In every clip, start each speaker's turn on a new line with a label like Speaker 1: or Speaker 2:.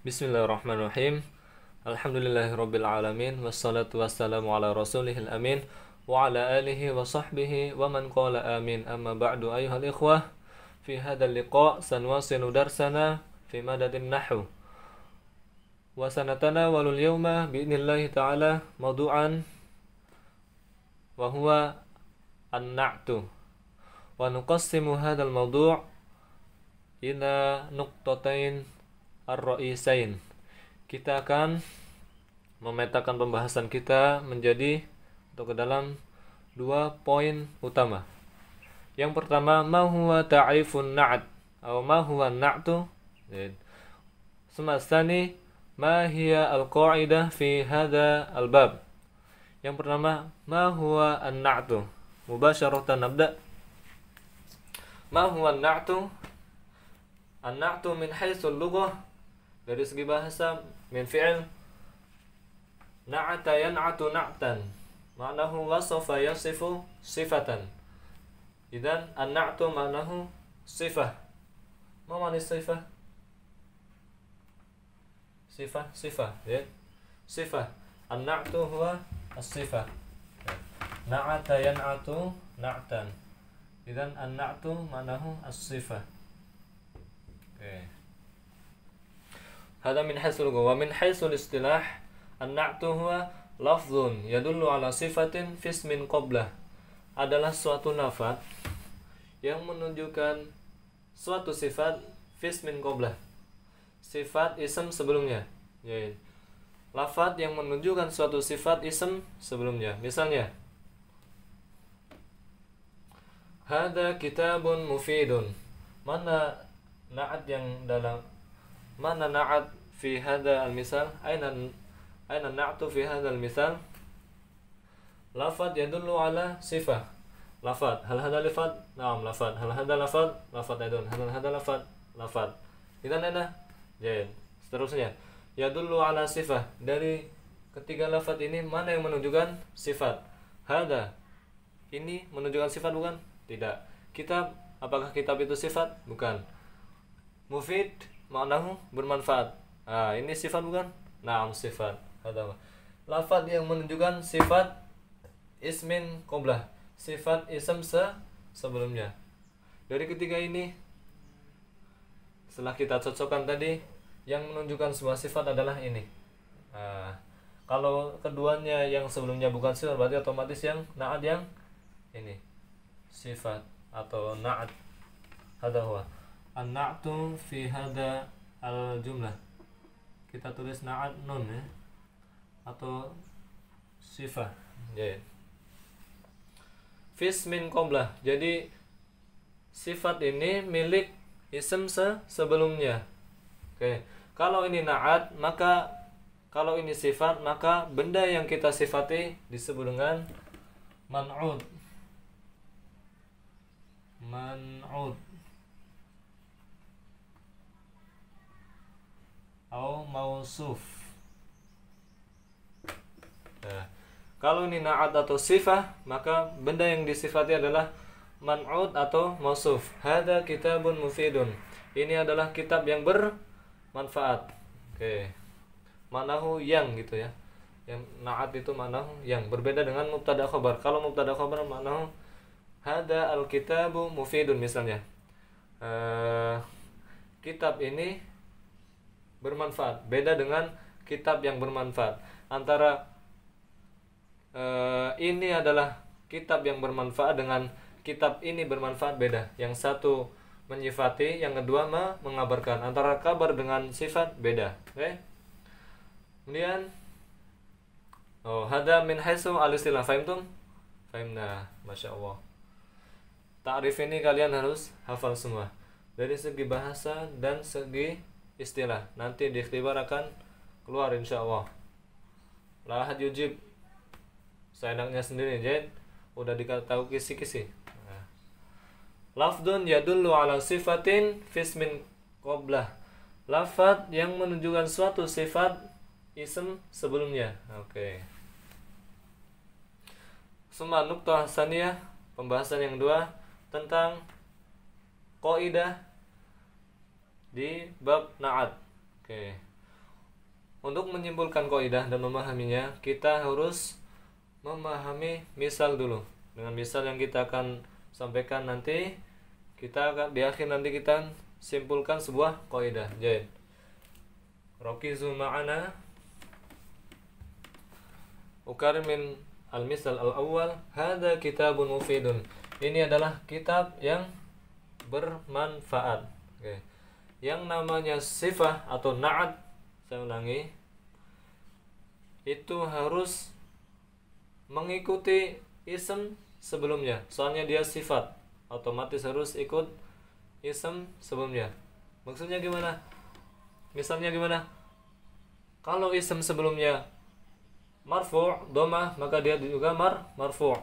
Speaker 1: Bismillahirrahmanirrahim. Alhamdulillahirabbil alamin wassalatu wassalamu ala rasulihil amin wa ala alihi wa sahbihi wa man qala amin. Amma ba'du ayyuhal ikhwah, fi hadzal liqa' sanwasilu darsana fi madadin nahwu. Wa sanatanawalu al-yawma bi'idnillahi ta'ala mawdu'an wa huwa an-na'tu. Wa nuqassimu hadzal mawdu' ila nuqtatain ar-ra'isain. Kita akan memetakan pembahasan kita menjadi atau ke dalam 2 poin utama. Yang pertama, ma huwa ta'rifun na'at atau ma huwa an-na'tu. Tsani, ma hiya al-qa'idah fi hadha al-bab. Yang pertama, ma huwa an-na'tu. Mubasharatan nabda. Ma huwa an-na'tu? An-na'tu min haitsul lughah, dari segi bahasa, min fi'il na'ata yan'atu na'tan, ma'nahu wasafa yasifu sifatan. Idzan an-na'tu ma'nahu sifah. Ma ma'na sifah? Sifah, ya. Sifah. An-na'tu huwa as-sifah. Na'ata yan'atu na'tan. Idzan an-na'tu ma'nahu as-sifah. Hada min haitsul lugha wa min haitsul istilah an-na'tu huwa lafzun yadullu ala sifatin fi ismin qablah. Adalah suatu lafaz yang menunjukkan suatu sifat fi ismin qablah, sifat ism sebelumnya. Yaitu lafaz yang menunjukkan suatu sifat ism sebelumnya. Misalnya, hada kitabun mufidun. Mana na'at yang dalam, mana na'at fi hadha al-misal? Aina na'tu fi hadha al-misal? Lafad yadullu ala sifah. Lafad, hal hadha lafad? Naam, lafad. Hal hadha lafad? Lafad aidun. Hal hadha lafad? Lafad. Idzan aina? Jayyid. Seterusnya, yadullu ala sifah. Dari ketiga lafad ini mana yang menunjukkan sifat? Hadha, ini menunjukkan sifat bukan? Tidak. Kitab, apakah kitab itu sifat? Bukan. Mufid, maknahu bermanfaat. Ini sifat bukan? Naam, sifat. Lafaz yang menunjukkan sifat ismin qablah, sifat ism sebelumnya. Dari ketiga ini, setelah kita cocokkan tadi, yang menunjukkan sebuah sifat adalah ini. Kalau keduanya yang sebelumnya bukan sifat, berarti otomatis yang na'at yang ini sifat atau na'at. Hadha huwa an-na'tu fi hada al-jumlah. Kita tulis na'at nun, ya, atau sifah. Ya. Fismin qablah. Jadi sifat ini milik ism sebelumnya. Oke. Kalau ini na'at, maka kalau ini sifat, maka benda yang kita sifati disebut dengan man'ud. Atau mausuf. Kalau ini na'at atau sifah, maka benda yang disifati adalah man'ud atau mausuf. Hada kitabun mufidun. Ini adalah kitab yang bermanfaat. Manahu yang gitu ya. Yang na'at itu manahu yang, berbeda dengan mubtada khabar. Kalau mubtada khabar manahu hada al-kitabu mufidun misalnya. Kitab ini bermanfaat. Beda dengan kitab yang bermanfaat. Antara ini adalah kitab yang bermanfaat dengan kitab ini bermanfaat, beda. Yang satu menyifati, yang kedua mengabarkan. Antara kabar dengan sifat beda. Kemudian hada min haitsu al-istilah. Fahimtum? Fahimna. Masya Allah. Ta'rif ini kalian harus hafal semua. Dari segi bahasa dan segi istilah. Nanti di ikhtibar akan keluar insyaallah. La ahad yujib. Seenaknya sendiri, jadi udah dikatakan kisi-kisi. Lafdun yadullu ala sifatin fismin qablah. Lafaz yang menunjukkan suatu sifat ism sebelumnya. Summa nuqtah tsaniyah, pembahasan yang kedua tentang qaidah di bab na'at. untuk menyimpulkan kaidah dan memahaminya, kita harus memahami misal dulu. Dengan misal yang kita akan sampaikan nanti, kita akan di akhir nanti kita simpulkan sebuah kaidah. Jadi, rakizu ma'ana ukarim min al-misal al-awwal, hadza kitabun mufidun. Ini adalah kitab yang bermanfaat. Oke. Yang namanya sifah atau na'at, saya ulangi, itu harus mengikuti ism sebelumnya. Soalnya dia sifat, otomatis harus ikut ism sebelumnya. Maksudnya gimana? Misalnya gimana? Kalau ism sebelumnya marfu' dhamma, maka dia juga marfu'.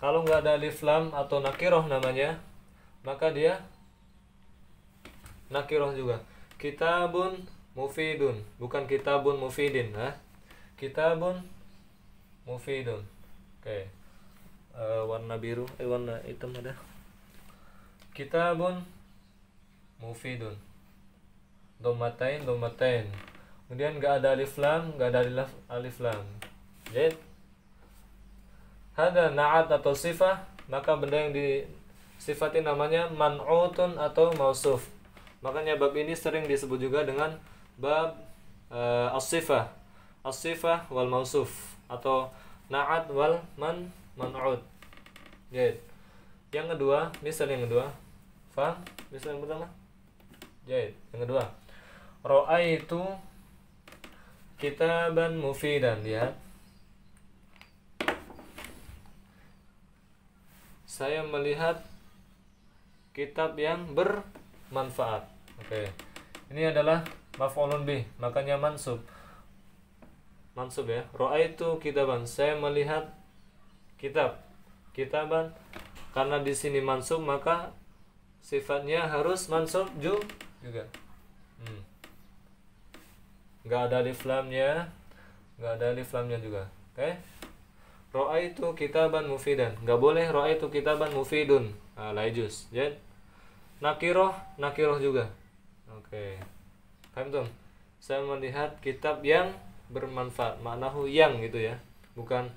Speaker 1: Kalau nggak ada alif lam atau nakiroh namanya, maka dia nakiroh juga. Kitabun mufidun, bukan kitabun mufidin, kitabun mufidun. Oke. Warna biru, warna hitam ada. Kitabun mufidun. Domatain. Kemudian nggak ada alif lam, nggak ada alif lam. Jadi ada na'at atau sifah, maka benda yang disifati namanya man'utun atau mausuf. Makanya bab ini sering disebut juga dengan bab as-sifah. As-sifah wal mausuf atau na'at wal man'ut. Jadi yang kedua, misal yang kedua. Faham? Misal yang pertama. Jadi yang kedua. Ra'aitu kitaban mufidan. Lihat. Saya melihat kitab yang bermanfaat. Oke. Ini adalah maf'ulun bih, makanya mansub. Mansub ya. Ra'aitu kitaban. Saya melihat kitab. Kitaban, karena di sini mansub maka sifatnya harus mansub juga. Nggak ada alif lamnya, juga. Oke. Ra'aitu kitaban mufidan. Nggak boleh ra'aitu kitaban mufidun. La yajuz. Jadi nakiroh juga. Oke. Paham tuh? Saya melihat kitab yang bermanfaat. Maknahu yang gitu ya. Bukan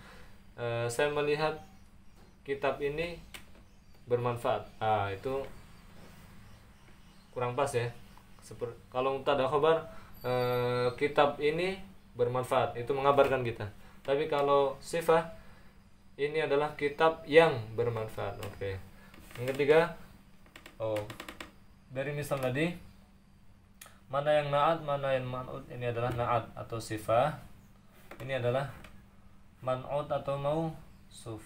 Speaker 1: saya melihat kitab ini bermanfaat. Itu kurang pas ya. Kalau mubtada khabar, kitab ini bermanfaat, itu mengabarkan kita. Tapi kalau sifah, ini adalah kitab yang bermanfaat. Oke. Yang ketiga, dari misal tadi, mana yang na'at, mana yang man'ut. Ini adalah na'at atau sifah. Ini adalah man'ut atau mausuf.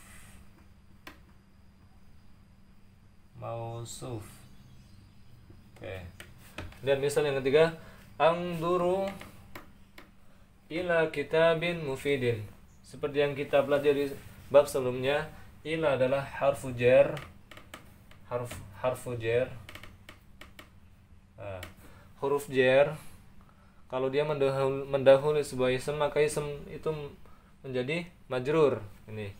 Speaker 1: Oke. Dan misal yang ketiga, angduru ila kitabin mufidin. Seperti yang kita pelajari bab sebelumnya, ila adalah harfu jar. Huruf jar, kalau dia mendahului sebuah ism, maka ism itu menjadi majrur. Ini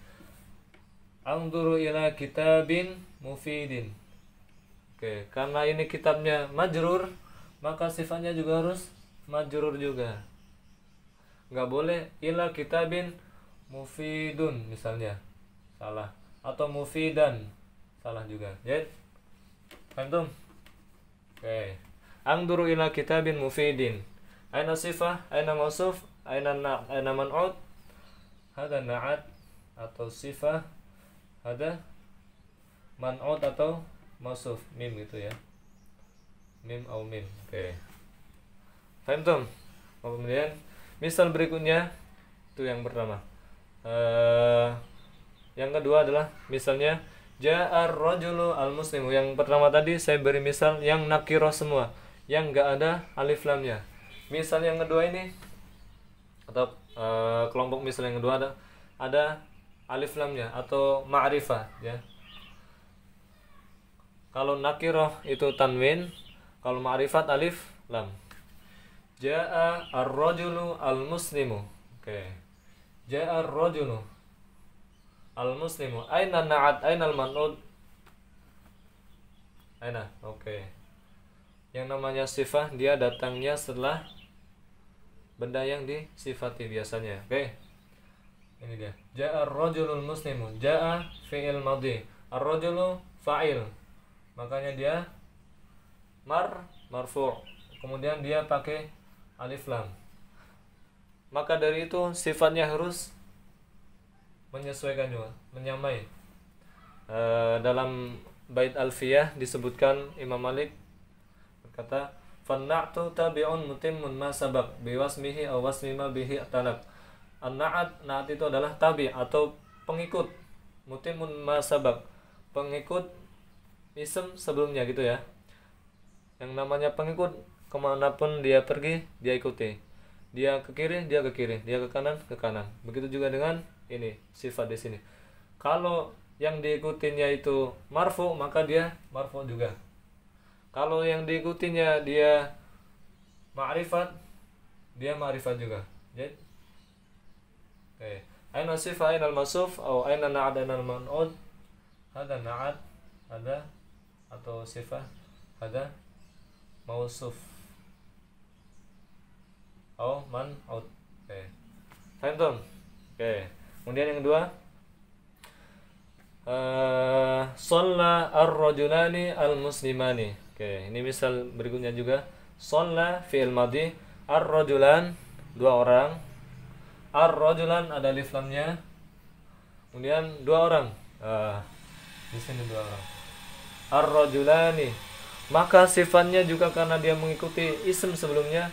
Speaker 1: angduru ila kitabin mufidin. Oke, karena ini kitabnya majrur, maka sifatnya juga harus majrur juga. Nggak boleh ila kitabin mufidun misalnya, salah. Atau mufidan, salah juga. Jadi, paham? Oke. Angduru ila kitabin mufidin. Aina sifah, aina mausuf, aina man'ut. Hada na'at atau sifah, hada man'ut atau mausuf, mim gitu ya. Mim atau mim. Oke. Paham tuh? Kemudian misal berikutnya itu yang pertama. Yang kedua adalah misalnya ja'ar rajulu al-muslimu. Yang pertama tadi saya beri misal yang nakiroh semua, yang enggak ada alif lamnya. Misal yang kedua ini atau kelompok misal yang kedua ada alif lamnya atau ma'rifah ya. Kalau nakiroh itu tanwin, kalau ma'rifat alif lam. Ja'a ar-rajulu al-muslimu. Oke. Ja'a ar-rajulu al-muslimu. Aina na'at, aina al-man'ud? Aina. Oke. Yang namanya sifah dia datangnya setelah benda yang disifati biasanya. Oke. Ini dia. Ja'a ar-rajulul muslimu. Ja'a fi'il madhi. Ar-rajulu fa'il. Makanya dia marfu'. Kemudian dia pakai alif lam. Maka dari itu sifatnya harus menyesuaikan juga, menyamai. Dalam bait Alfiyah disebutkan Imam Malik berkata, "Fanna'tu tabi'un mutimmun ma sabaq biwasmihi aw wasmi ma bihi talab." An-na'at, na'at itu adalah tabi atau pengikut, mutimmun ma sabaq, pengikut ism sebelumnya gitu ya. Yang namanya pengikut, kemanapun dia pergi dia ikuti. Dia ke kiri dia ke kiri, dia ke kanan ke kanan. Begitu juga dengan ini sifat di sini. Kalau yang diikutinya itu marfu, maka dia marfu juga. Kalau yang diikutinya dia ma'rifat, dia ma'rifat juga. Jadi aina sifah aina al-masuf atau aina na'ad aina al-man'ud. Ada na'ad, ada, atau sifah, ada mausuf atau man'ud. Paham? Kemudian yang kedua, shalla ar-rajulani al-muslimani. Ini misal berikutnya juga. Shalla fi'il madhi, ar-rajulan dua orang. Ar-rajulan ada alif lamnya. Kemudian dua orang. Di sini dua orang. Ar-rajulani. Maka sifatnya juga karena dia mengikuti isim sebelumnya,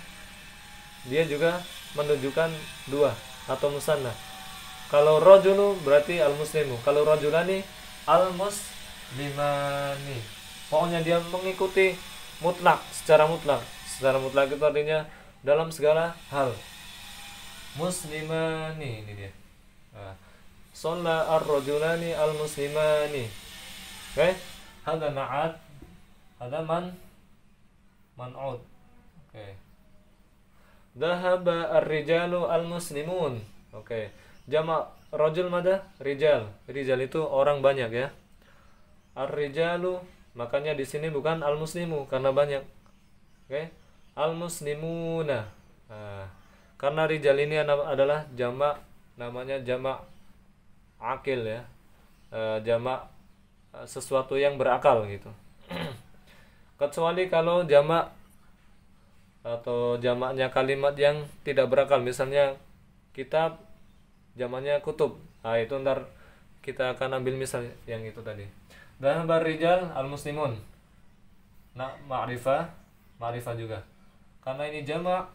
Speaker 1: dia juga menunjukkan dua atau musanna. Kalau rajulu berarti al-muslimu. Kalau rajulani al-muslimani. Pokoknya dia mengikuti mutlak, secara mutlak. Secara mutlak itu artinya dalam segala hal. Muslimani, ini dia. Shalla ar-rajulani al-muslimani. Oke? Hada na'at, hada man'ud. Oke. Dhahaba ar-rijalu al-muslimun. Oke. Jamak rajul mada? Rijal. Rijal itu orang banyak ya. Ar-rijalu, makanya di sini bukan al-muslimu karena banyak. Oke. Al-muslimuna. Karena rijal ini adalah jamak, namanya jamak akil ya. Jamak sesuatu yang berakal gitu. Kecuali kalau jamak atau jamaknya kalimat yang tidak berakal, misalnya kitab jamaknya kutub. Itu ntar kita akan ambil misal yang itu tadi. Dhahabar rijal al-muslimun. Ma'rifah juga. Karena ini jamak,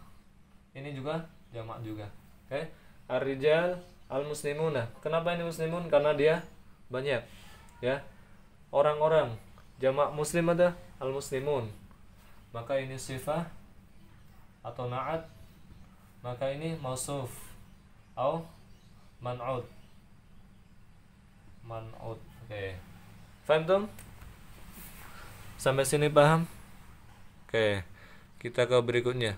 Speaker 1: ini juga jamak juga. Oke. Ar-rijal al-muslimuna. Kenapa ini muslimun? Karena dia banyak ya. Orang-orang. Jamak muslim ada al-muslimun. Maka ini sifah atau na'at. Maka ini mausuf atau man'ud. Oke. Paham tuh? Sampai sini paham? Oke. Kita ke berikutnya.